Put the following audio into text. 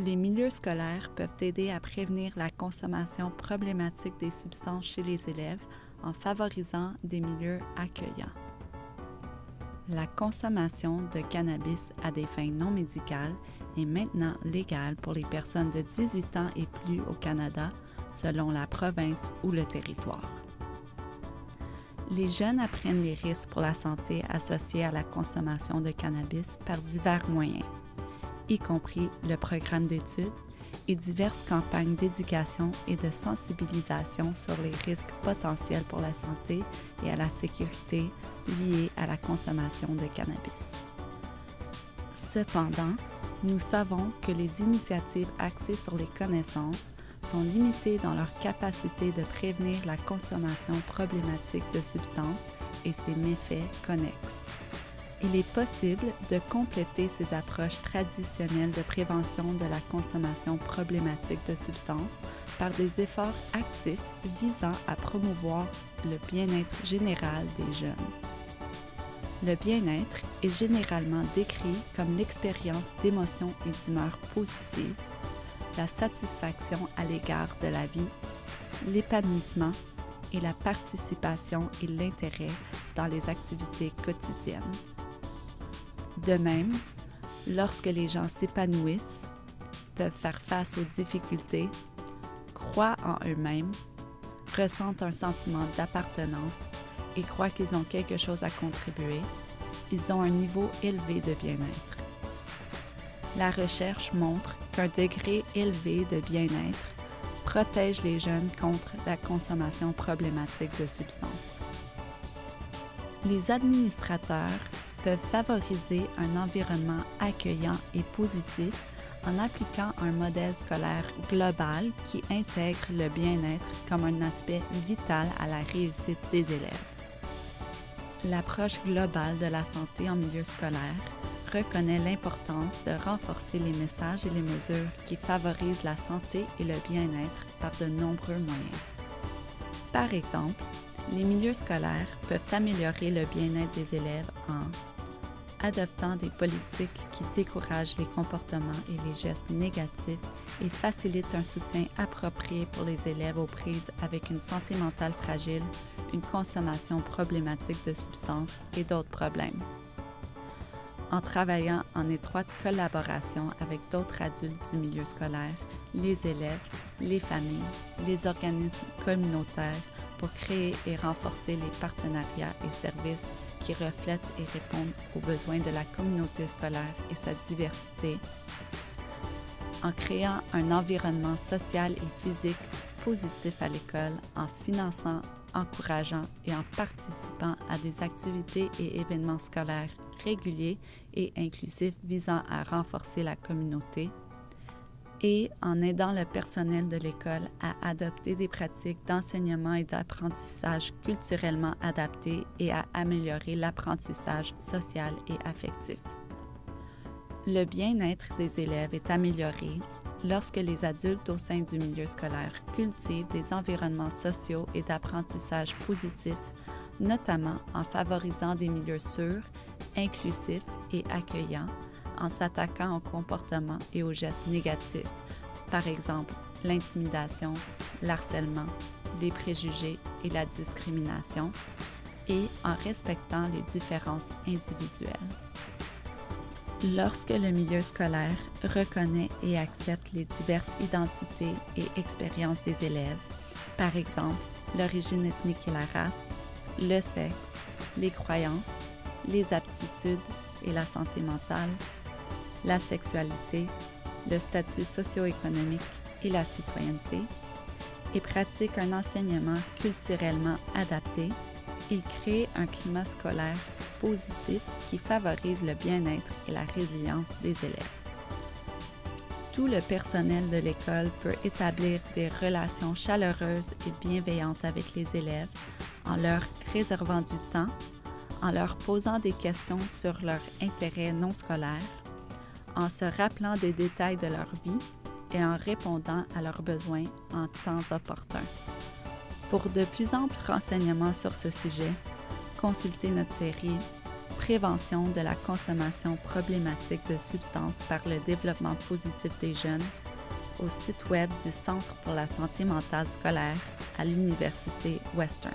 Les milieux scolaires peuvent aider à prévenir la consommation problématique des substances chez les élèves en favorisant des milieux accueillants. La consommation de cannabis à des fins non médicales est maintenant légale pour les personnes de 18 ans et plus au Canada, selon la province ou le territoire. Les jeunes apprennent les risques pour la santé associés à la consommation de cannabis par divers moyens, y compris le programme d'études et diverses campagnes d'éducation et de sensibilisation sur les risques potentiels pour la santé et à la sécurité liés à la consommation de cannabis. Cependant, nous savons que les initiatives axées sur les connaissances sont limitées dans leur capacité de prévenir la consommation problématique de substances et ses méfaits connexes. Il est possible de compléter ces approches traditionnelles de prévention de la consommation problématique de substances par des efforts actifs visant à promouvoir le bien-être général des jeunes. Le bien-être est généralement décrit comme l'expérience d'émotions et d'humeur positives, la satisfaction à l'égard de la vie, l'épanouissement et la participation et l'intérêt dans les activités quotidiennes. De même, lorsque les gens s'épanouissent, peuvent faire face aux difficultés, croient en eux-mêmes, ressentent un sentiment d'appartenance et croient qu'ils ont quelque chose à contribuer, ils ont un niveau élevé de bien-être. La recherche montre qu'un degré élevé de bien-être protège les jeunes contre la consommation problématique de substances. Les administrateurs peuvent favoriser un environnement accueillant et positif en appliquant un modèle scolaire global qui intègre le bien-être comme un aspect vital à la réussite des élèves. L'approche globale de la santé en milieu scolaire reconnaît l'importance de renforcer les messages et les mesures qui favorisent la santé et le bien-être par de nombreux moyens. Par exemple, les milieux scolaires peuvent améliorer le bien-être des élèves en adoptant des politiques qui découragent les comportements et les gestes négatifs et facilitent un soutien approprié pour les élèves aux prises avec une santé mentale fragile, une consommation problématique de substances et d'autres problèmes. En travaillant en étroite collaboration avec d'autres adultes du milieu scolaire, les élèves, les familles, les organismes communautaires pour créer et renforcer les partenariats et services qui reflètent et répondent aux besoins de la communauté scolaire et sa diversité, en créant un environnement social et physique positif à l'école, en finançant, encourageant et en participant à des activités et événements scolaires réguliers et inclusifs visant à renforcer la communauté, et en aidant le personnel de l'école à adopter des pratiques d'enseignement et d'apprentissage culturellement adaptées et à améliorer l'apprentissage social et affectif. Le bien-être des élèves est amélioré lorsque les adultes au sein du milieu scolaire cultivent des environnements sociaux et d'apprentissage positifs, notamment en favorisant des milieux sûrs, inclusifs et accueillants, en s'attaquant aux comportements et aux gestes négatifs, par exemple l'intimidation, l'harcèlement, les préjugés et la discrimination, et en respectant les différences individuelles. Lorsque le milieu scolaire reconnaît et accepte les diverses identités et expériences des élèves, par exemple l'origine ethnique et la race, le sexe, les croyances, les aptitudes et la santé mentale, la sexualité, le statut socio-économique et la citoyenneté, et pratique un enseignement culturellement adapté, il crée un climat scolaire positif qui favorise le bien-être et la résilience des élèves. Tout le personnel de l'école peut établir des relations chaleureuses et bienveillantes avec les élèves en leur réservant du temps, en leur posant des questions sur leur intérêt non scolaire, en se rappelant des détails de leur vie et en répondant à leurs besoins en temps opportun. Pour de plus amples renseignements sur ce sujet, consultez notre série prévention de la consommation problématique de substances par le développement positif des jeunes au site web du Centre pour la santé mentale scolaire à l'Université Western.